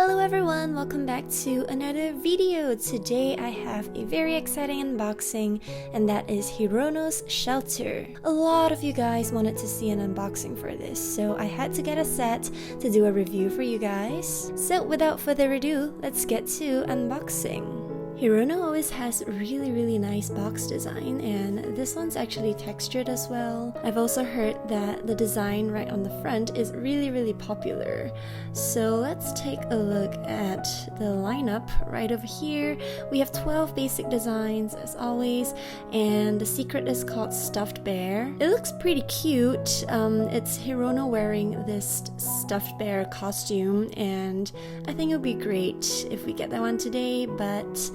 Hello everyone, welcome back to another video. Today I have a very exciting unboxing, and that is Hirono's shelter. A lot of you guys wanted to see an unboxing for this, so I had to get a set to do a review for you guys. So without further ado, let's get to unboxing. Hirono always has really nice box design, and this one's actually textured as well. I've also heard that the design right on the front is really popular. So let's take a look at the lineup right over here. We have 12 basic designs as always, and the secret is called Stuffed Bear. It looks pretty cute. It's Hirono wearing this stuffed bear costume, and I think it would be great if we get that one today, but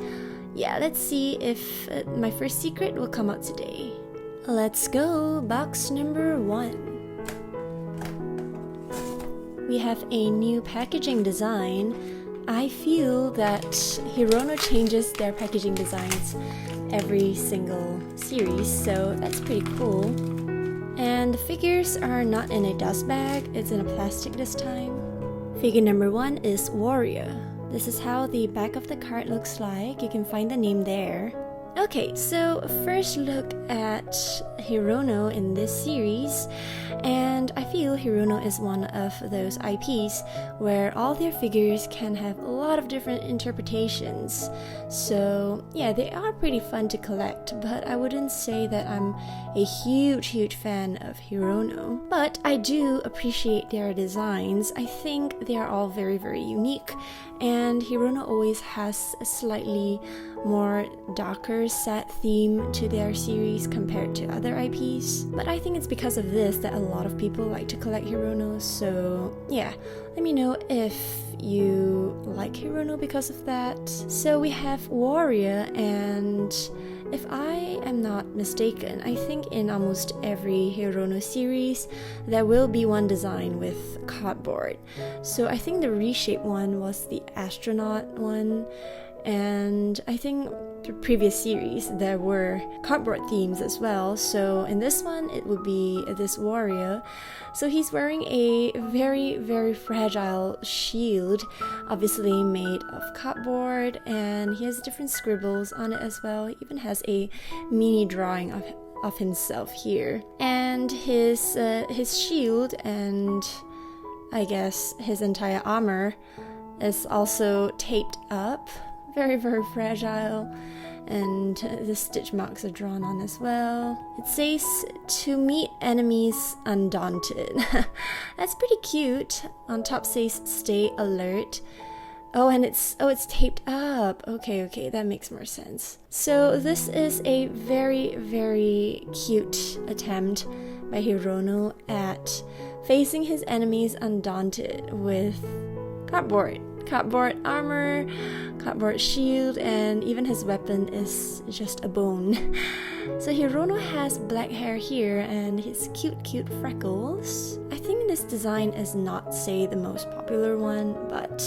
yeah, let's see if my first secret will come out today. Let's go! Box number 1. We have a new packaging design. I feel that Hirono changes their packaging designs every single series, so that's pretty cool. And the figures are not in a dust bag, it's in a plastic this time. Figure number 1 is Warrior. This is how the back of the card looks like. You can find the name there. Okay, so first look at Hirono in this series, and I feel Hirono is one of those IPs where all their figures can have a lot of different interpretations. So yeah, they are pretty fun to collect, but I wouldn't say that I'm a huge fan of Hirono. But I do appreciate their designs. I think they are all very unique, and Hirono always has a slightly more darker sad theme to their series compared to other IPs. But I think it's because of this that a lot of people like to collect Hirono, so yeah, let me know if you like Hirono because of that. So we have Warrior, and if I am not mistaken, I think in almost every Hirono series there will be one design with cardboard. So I think the reshaped one was the astronaut one, and I think the previous series there were cardboard themes as well. So in this one it would be this warrior. So he's wearing a very fragile shield, obviously made of cardboard, and he has different scribbles on it as well. He even has a mini drawing of himself here, and his shield and I guess his entire armor is also taped up. Very fragile, and the stitch marks are drawn on as well. It says to meet enemies undaunted. That's pretty cute. On top says stay alert. Oh, and it's taped up. Okay, that makes more sense. So this is a very cute attempt by Hirono at facing his enemies undaunted with cardboard armor, cardboard shield, and even his weapon is just a bone. So Hirono has black hair here and his cute freckles. I think this design is not, say, the most popular one, but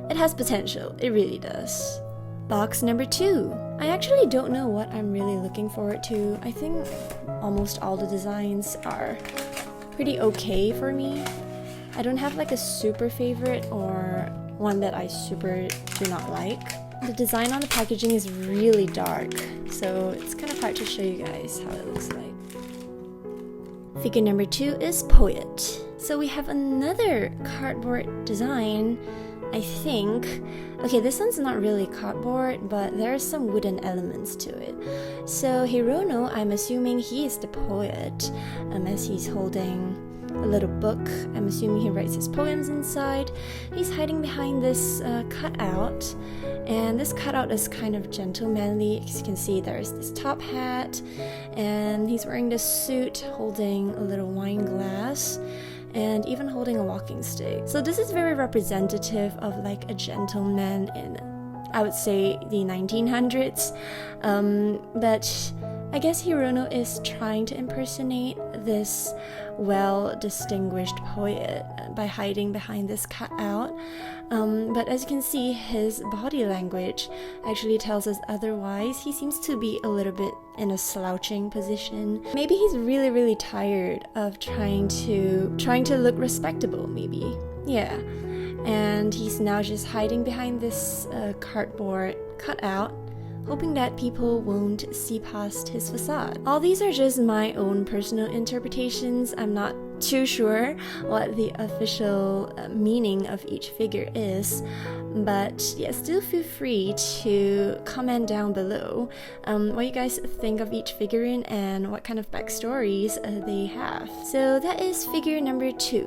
it has potential. It really does. Box number 2. I actually don't know what I'm really looking forward to. I think almost all the designs are pretty okay for me. I don't have like a super favorite or one that I super do not like. The design on the packaging is really dark, so it's kind of hard to show you guys how it looks like. Figure number 2 is Poet. So we have another cardboard design, I think. Okay, this one's not really cardboard, but there are some wooden elements to it. So Hirono, I'm assuming he is the poet, as he's holding a little book. I'm assuming he writes his poems inside. He's hiding behind this cutout, and this cutout is kind of gentlemanly. As you can see, there's this top hat, and he's wearing this suit, holding a little wine glass, and even holding a walking stick. So this is very representative of like a gentleman in, I would say, the 1900s, but I guess Hirono is trying to impersonate this well-distinguished poet by hiding behind this cutout. But as you can see, his body language actually tells us otherwise. He seems to be a little bit in a slouching position. Maybe he's really tired of trying to look respectable, maybe. Yeah. and he's now just hiding behind this cardboard cutout, hoping that people won't see past his facade. All these are just my own personal interpretations. I'm not too sure what the official meaning of each figure is, but yeah, still feel free to comment down below what you guys think of each figurine and what kind of backstories they have. So that is figure number 2.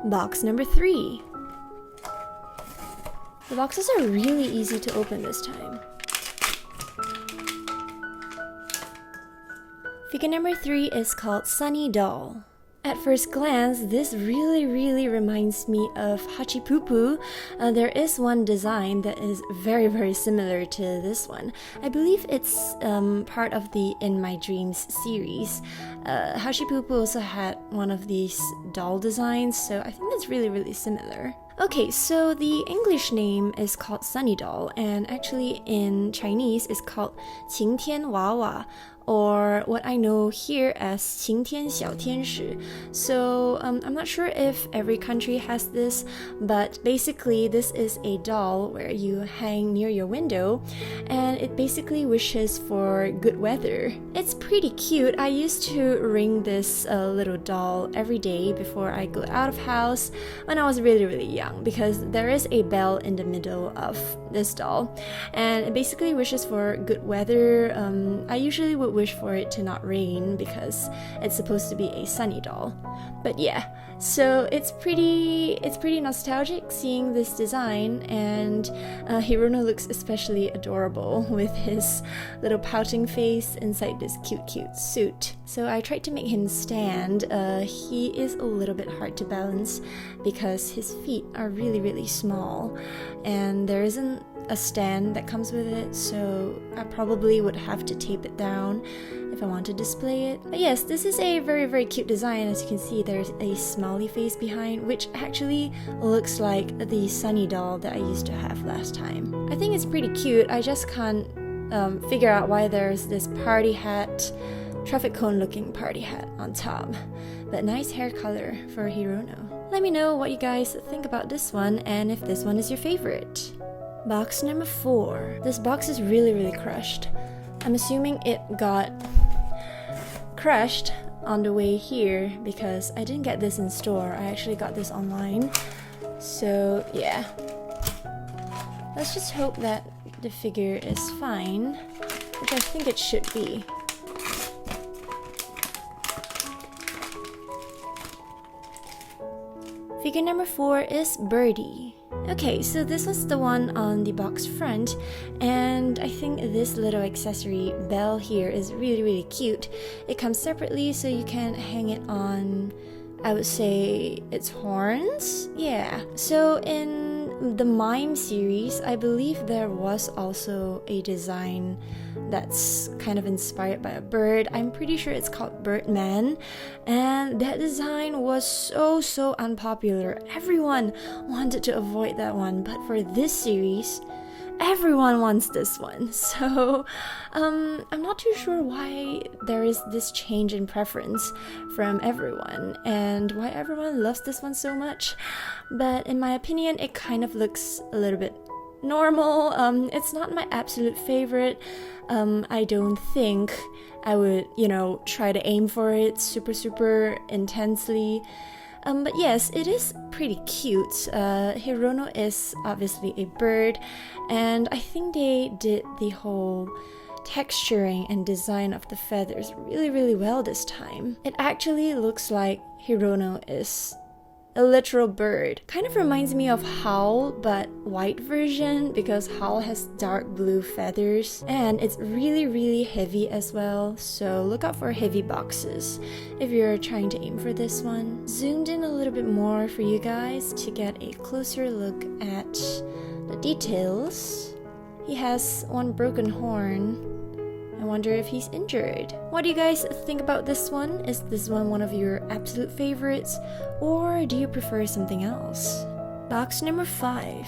Box number 3. The boxes are really easy to open this time. Figure number 3 is called Sunny Doll. At first glance, this really reminds me of Hachipupu. There is one design that is very similar to this one. I believe it's part of the In My Dreams series. Hachipupu also had one of these doll designs, so I think that's really similar. Okay, so the English name is called Sunny Doll, and actually in Chinese it's called 晴天娃娃, or what I know here as 晴天小天使. So I'm not sure if every country has this, but basically this is a doll where you hang near your window, and it basically wishes for good weather. It's pretty cute. I used to ring this little doll every day before I go out of house when I was really young, because there is a bell in the middle of this doll, and it basically wishes for good weather. I usually would wish for it to not rain because it's supposed to be a sunny doll. But yeah, so it's pretty nostalgic seeing this design, and Hirono looks especially adorable with his little pouting face inside this cute suit. So I tried to make him stand. He is a little bit hard to balance because his feet are really small, and there isn't a stand that comes with it, so I probably would have to tape it down if I want to display it. But yes, this is a very cute design. As you can see, there's a smiley face behind, which actually looks like the Sunny doll that I used to have last time. I think it's pretty cute. I just can't figure out why there's this party hat, traffic cone looking party hat on top. But nice hair color for Hirono. Let me know what you guys think about this one and if this one is your favorite. Box number 4. This box is really crushed. I'm assuming it got crushed on the way here because I didn't get this in store. I actually got this online. So yeah. Let's just hope that the figure is fine, which I think it should be. Figure number 4 is Birdie. Okay, so this was the one on the box front, and I think this little accessory bell here is really cute. It comes separately, so you can hang it on, I would say, its horns? Yeah. So in the Mime series, I believe there was also a design that's kind of inspired by a bird. I'm pretty sure it's called Birdman, and that design was so unpopular. Everyone wanted to avoid that one, but for this series, everyone wants this one. So I'm not too sure why there is this change in preference from everyone and why everyone loves this one so much. But in my opinion, it kind of looks a little bit normal. It's not my absolute favorite. I don't think I would, try to aim for it super intensely. But yes, it is pretty cute. Hirono is obviously a bird, and I think they did the whole texturing and design of the feathers really well this time. It actually looks like Hirono is a literal bird. Kind of reminds me of Howl, but white version, because Howl has dark blue feathers, and it's really heavy as well, so look out for heavy boxes if you're trying to aim for this one. Zoomed in a little bit more for you guys to get a closer look at the details. He has one broken horn. I wonder if he's injured. What do you guys think about this one? Is this one of your absolute favorites, or do you prefer something else? Box number 5.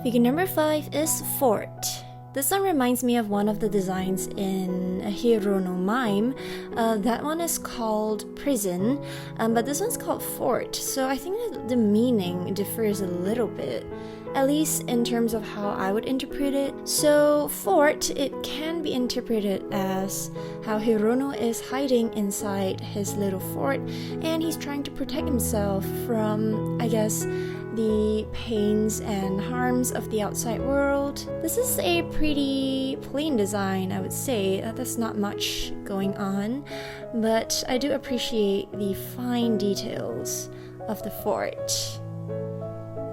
Figure number 5 is Fort. This one reminds me of one of the designs in a Hirono mime. That one is called Prison, but this one's called Fort, so I think that the meaning differs a little bit, at least in terms of how I would interpret it. So fort, it can be interpreted as how Hirono is hiding inside his little fort and he's trying to protect himself from, I guess, the pains and harms of the outside world. This is a pretty plain design, I would say. There's not much going on, but I do appreciate the fine details of the fort.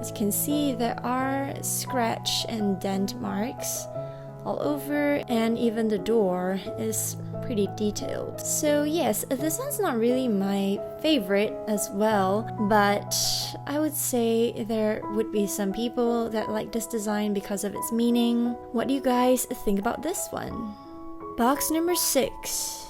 As you can see, there are scratch and dent marks all over, and even the door is pretty detailed. So yes, this one's not really my favorite as well, but I would say there would be some people that like this design because of its meaning. What do you guys think about this one? Box number 6.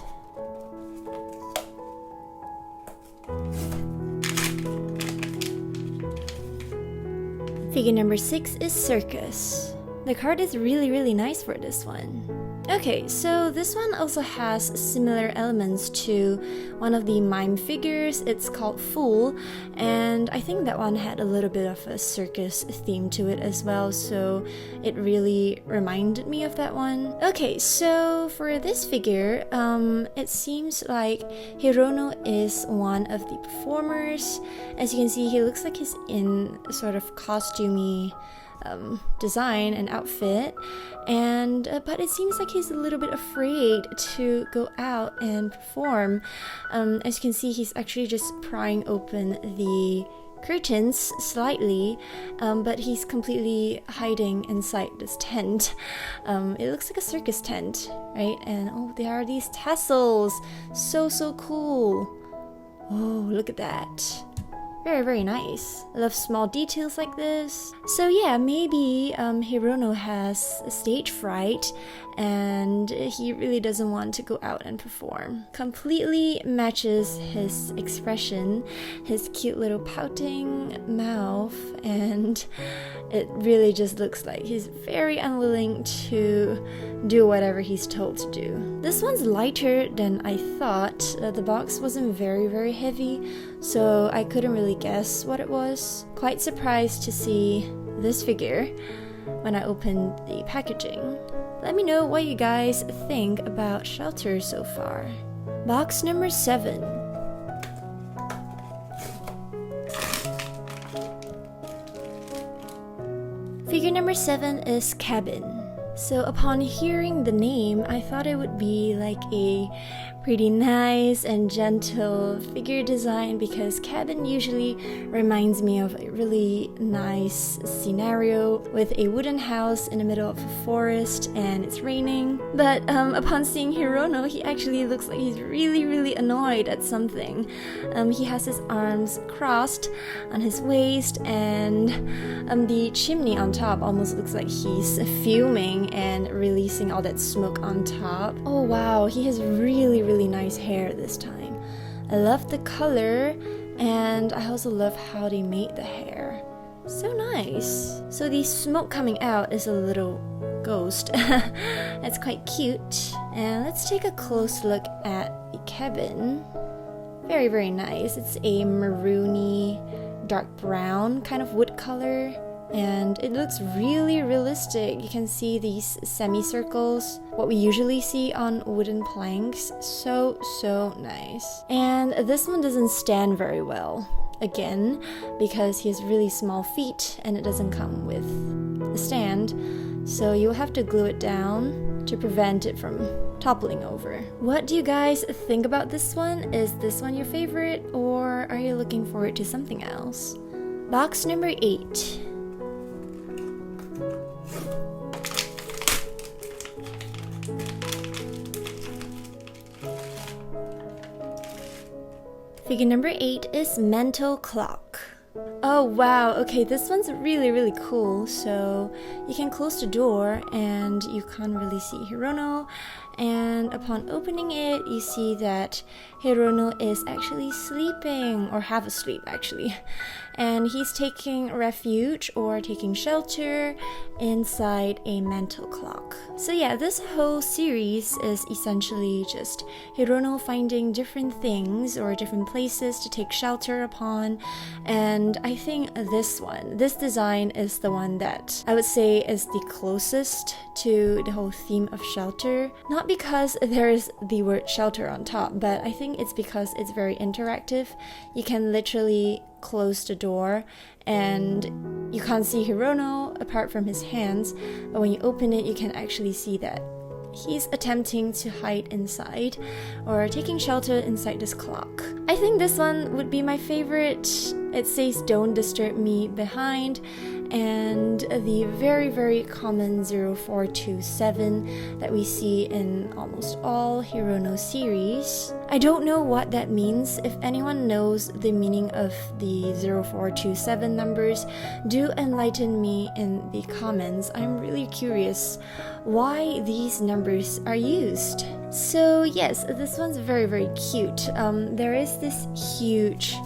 Figure number 6 is Circus. The card is really nice for this one. Okay, so this one also has similar elements to one of the mime figures. It's called Fool, and I think that one had a little bit of a circus theme to it as well, so it really reminded me of that one. Okay, so for this figure, it seems like Hirono is one of the performers. As you can see, he looks like he's in sort of costumey design and outfit, and but it seems like he's a little bit afraid to go out and perform. As you can see, he's actually just prying open the curtains slightly, but he's completely hiding inside this tent. It looks like a circus tent, right? And oh, there are these tassels, so cool. Oh, look at that. Very nice. I love small details like this. So yeah, maybe Hirono has stage fright and he really doesn't want to go out and perform. Completely matches his expression, his cute little pouting mouth, and it really just looks like he's very unwilling to do whatever he's told to do. This one's lighter than I thought. The box wasn't very heavy, so I couldn't really guess what it was. Quite surprised to see this figure when I opened the packaging. Let me know what you guys think about Shelter so far. Box number 7. Figure number 7 is Cabin. So upon hearing the name, I thought it would be like a pretty nice and gentle figure design, because Cabin usually reminds me of a really nice scenario with a wooden house in the middle of a forest and it's raining. But upon seeing Hirono, he actually looks like he's really annoyed at something. He has his arms crossed on his waist, and the chimney on top almost looks like he's fuming and releasing all that smoke on top. Oh wow, he has really nice hair this time. I love the color, and I also love how they made the hair. So nice. So the smoke coming out is a little ghost. It's quite cute. And let's take a close look at the cabin. Very nice. It's a maroony, dark brown kind of wood color, and it looks really realistic. You can see these semicircles, what we usually see on wooden planks. So nice. And this one doesn't stand very well, again, because he has really small feet and it doesn't come with a stand, so you'll have to glue it down to prevent it from toppling over. What do you guys think about this one? Is this one your favorite, or are you looking forward to something else? Box number 8. Figure number 8 is Mental Clock. Oh wow, okay, this one's really cool. So you can close the door and you can't really see Hirono, and upon opening it, you see that Hirono is actually sleeping, or half asleep actually, and he's taking refuge or taking shelter inside a mantle clock. So yeah, this whole series is essentially just Hirono finding different things or different places to take shelter upon, and I think this design is the one that I would say is the closest to the whole theme of shelter. Not because there is the word shelter on top, but I think it's because it's very interactive. You can literally close the door and you can't see Hirono apart from his hands, but when you open it, you can actually see that he's attempting to hide inside or taking shelter inside this clock. I think this one would be my favorite. It says "Don't disturb me" behind, and the very, very common 0427 that we see in almost all Hirono series. I don't know what that means. If anyone knows the meaning of the 0427 numbers, do enlighten me in the comments. I'm really curious why these numbers are used. So yes, this one's very, very cute. There is this huge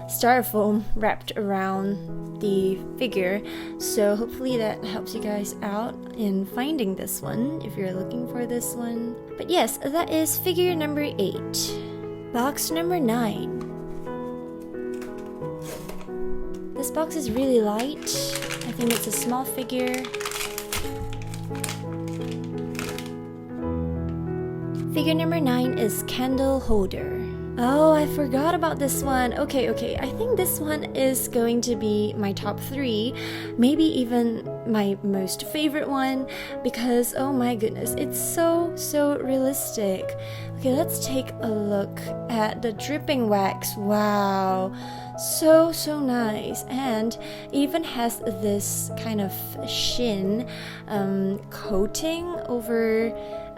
styrofoam wrapped around the figure, so hopefully that helps you guys out in finding this one if you're looking for this one. But yes, that is figure number 8. Box number 9. This box is really light. I think it's a small figure. Figure number 9 is Candle Holder. Oh, I forgot about this one. Okay, I think this one is going to be my top 3, maybe even my most favorite one, because oh my goodness, it's so realistic. Okay, let's take a look at the dripping wax. Wow, so nice, and even has this kind of sheen coating over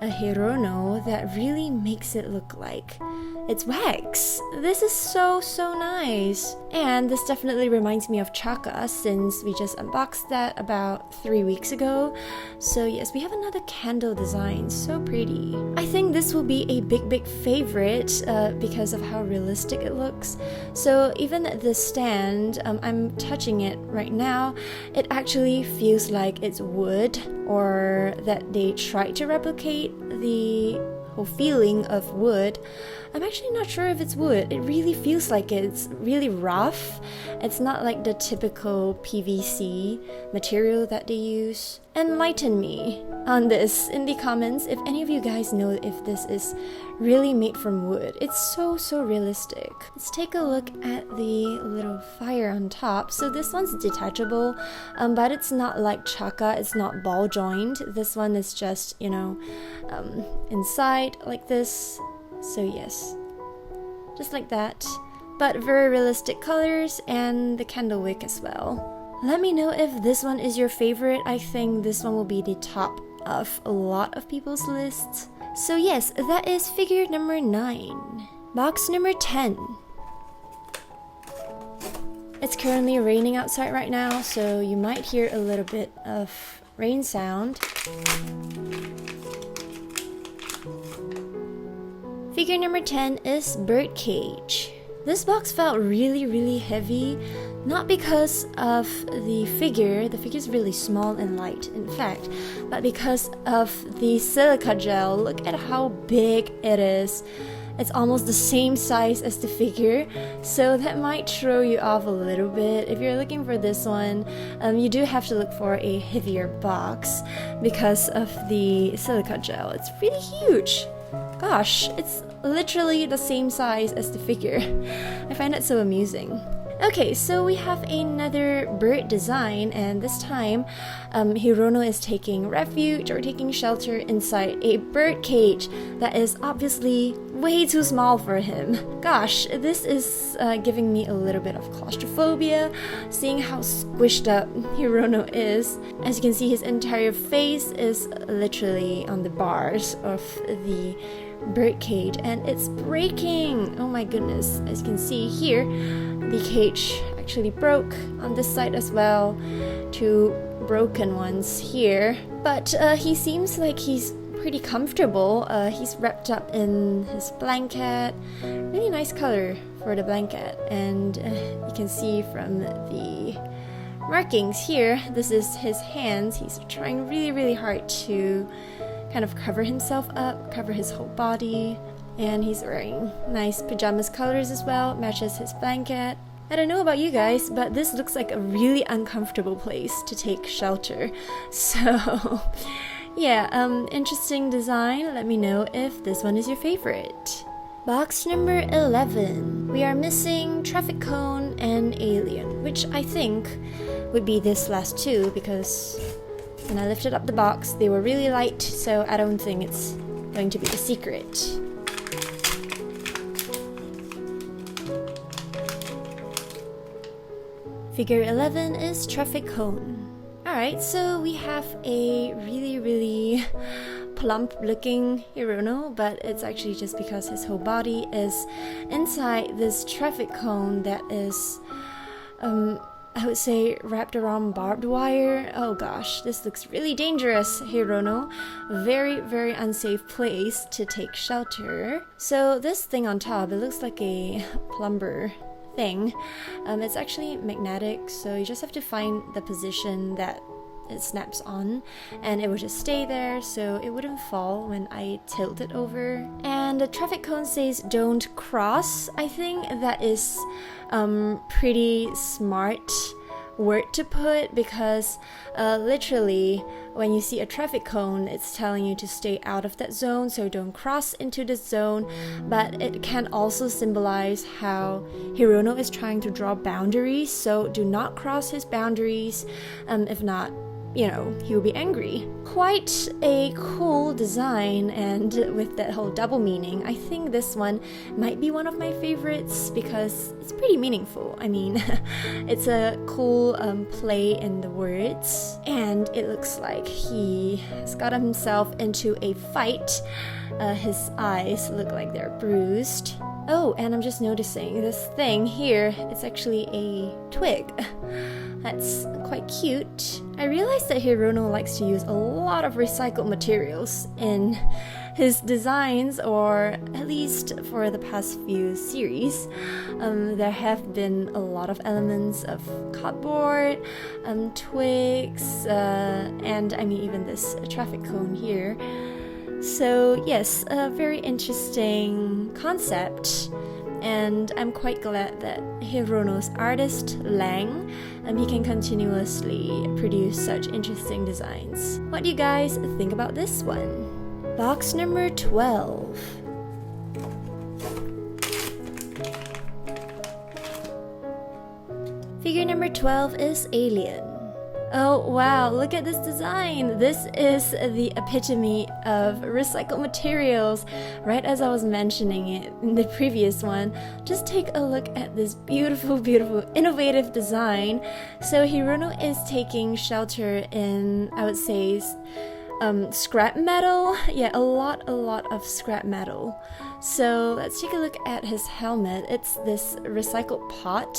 a Hirono that really makes it look like it's wax. This is so nice. And this definitely reminds me of Chaka, since we just unboxed that about 3 weeks ago. So yes, we have another candle design, so pretty. I think this will be a big favorite because of how realistic it looks. So even the stand, I'm touching it right now, it actually feels like it's wood, or that they tried to replicate the whole feeling of wood. I'm actually not sure if it's wood. It really feels like it. It's really rough. It's not like the typical PVC material that they use. Enlighten me on this in the comments if any of you guys know if this is really made from wood. It's so realistic. Let's take a look at the little fire on top. So this one's detachable, but it's not like Chaka. It's not ball joined. This one is just, inside like this. So yes, just like that, but very realistic colors, and the candle wick as well. Let me know if this one is your favorite. I think this one will be the top of a lot of people's lists. So yes, that is figure number 9. Box number 10. It's currently raining outside right now, so you might hear a little bit of rain sound. Figure number 10 is Birdcage. This box felt really heavy, not because of the figure. The figure is really small and light, in fact, but because of the silica gel. Look at how big it is. It's almost the same size as the figure, so that might throw you off a little bit. If you're looking for this one, you do have to look for a heavier box because of the silica gel. It's really huge. Gosh, it's literally the same size as the figure. I find it so amusing. Okay, so we have another bird design, and this time Hirono is taking refuge or taking shelter inside a bird cage that is obviously way too small for him. Gosh, this is giving me a little bit of claustrophobia, seeing how squished up Hirono is. As you can see, his entire face is literally on the bars of the bird cage, and it's breaking. Oh my goodness. As you can see here, the cage actually broke on this side as well. 2 broken ones here, but he seems like he's pretty comfortable. He's wrapped up in his blanket. Really nice color for the blanket, and you can see from the markings here, this is his hands. He's trying really hard to kind of cover himself up, cover his whole body, and he's wearing nice pajamas colors as well, matches his blanket. I don't know about you guys, but this looks like a really uncomfortable place to take shelter. So yeah, interesting design. Let me know if this one is your favorite. Box number 11. We are missing traffic cone and alien, which I think would be this last two, because when I lifted up the box they were really light, so I don't think it's going to be a secret. Figure 11 is traffic cone. Alright, so we have a really plump looking Hirono, but it's actually just because his whole body is inside this traffic cone that is, I would say, wrapped around barbed wire. Oh gosh, this looks really dangerous, Hirono. Very unsafe place to take shelter. So this thing on top, it looks like a plumber thing. It's actually magnetic, so you just have to find the position that it snaps on, and it will just stay there so it wouldn't fall when I tilt it over. And the traffic cone says don't cross. I think that is pretty smart word to put, because literally when you see a traffic cone, it's telling you to stay out of that zone, so don't cross into this zone. But it can also symbolize how Hirono is trying to draw boundaries, so do not cross his boundaries. If not, you know, he will be angry. Quite a cool design, and with that whole double meaning, I think this one might be one of my favorites because it's pretty meaningful. I mean, it's a cool play in the words, and it looks like he has got himself into a fight. His eyes look like they're bruised. Oh, and I'm just noticing this thing here, it's actually a twig. That's quite cute. I realized that Hirono likes to use a lot of recycled materials in his designs, or at least for the past few series. There have been a lot of elements of cardboard, twigs, and I mean even this traffic cone here. So yes, a very interesting concept. And I'm quite glad that Hirono's artist, Lang, he can continuously produce such interesting designs. What do you guys think about this one? Box number 12. Figure number 12 is Alien. Oh wow, look at this design! This is the epitome of recycled materials, right as I was mentioning it in the previous one. Just take a look at this beautiful, innovative design. So Hirono is taking shelter in, I would say, scrap metal. Yeah, a lot of scrap metal. So let's take a look at his helmet. It's this recycled pot,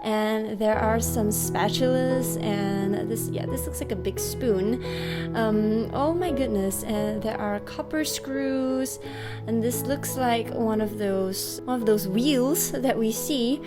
and there are some spatulas, and this looks like a big spoon. Oh my goodness, and there are copper screws, and this looks like one of those wheels that we see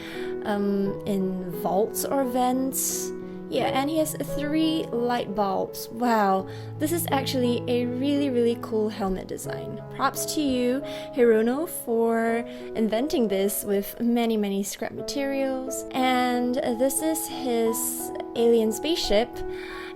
in vaults or vents. Yeah, and he has 3 light bulbs. Wow, this is actually a really cool helmet design. Props to you, Hirono, for inventing this with many scrap materials. And this is his alien spaceship.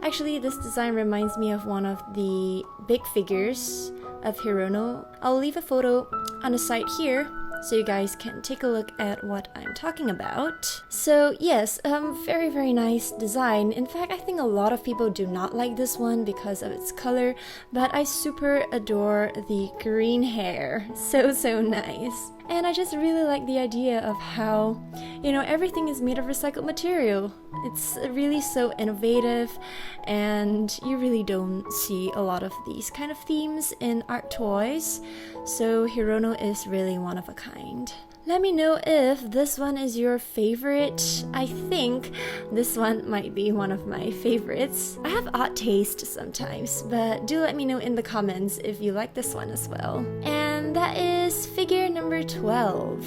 Actually, this design reminds me of one of the big figures of Hirono. I'll leave a photo on the side here, so you guys can take a look at what I'm talking about. So yes, very nice design. In fact, I think a lot of people do not like this one because of its color, but I super adore the green hair. So nice. And I just really like the idea of how, you know, everything is made of recycled material. It's really so innovative, and you really don't see a lot of these kind of themes in art toys. So Hirono is really one of a kind. Let me know if this one is your favorite. I think this one might be one of my favorites. I have odd taste sometimes, but do let me know in the comments if you like this one as well. And that is figure number 12.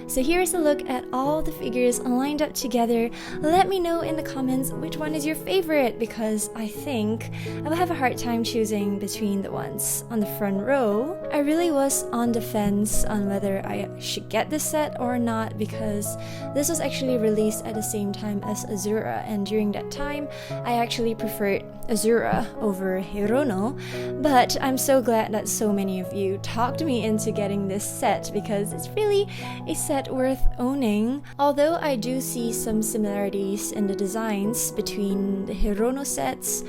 So here's a look at all the figures lined up together. Let me know in the comments which one is your favorite, because I think I will have a hard time choosing between the ones on the front row. I really was on the fence on whether I should get this set or not, because this was actually released at the same time as Azura, and during that time I actually preferred Azura over Hirono. But I'm so glad that so many of you talked me into getting this set, because it's really a set worth owning. Although I do see some similarities in the designs between the Hirono sets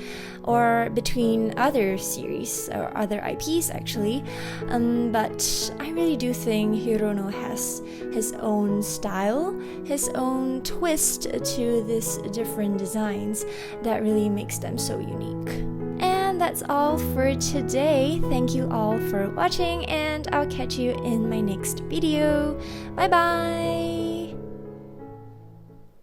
or between other series or other IPs actually, but I really do think Hirono has his own style, his own twist to these different designs that really makes them so unique. And that's all for today. Thank you all for watching, and I'll catch you in my next video. Bye bye!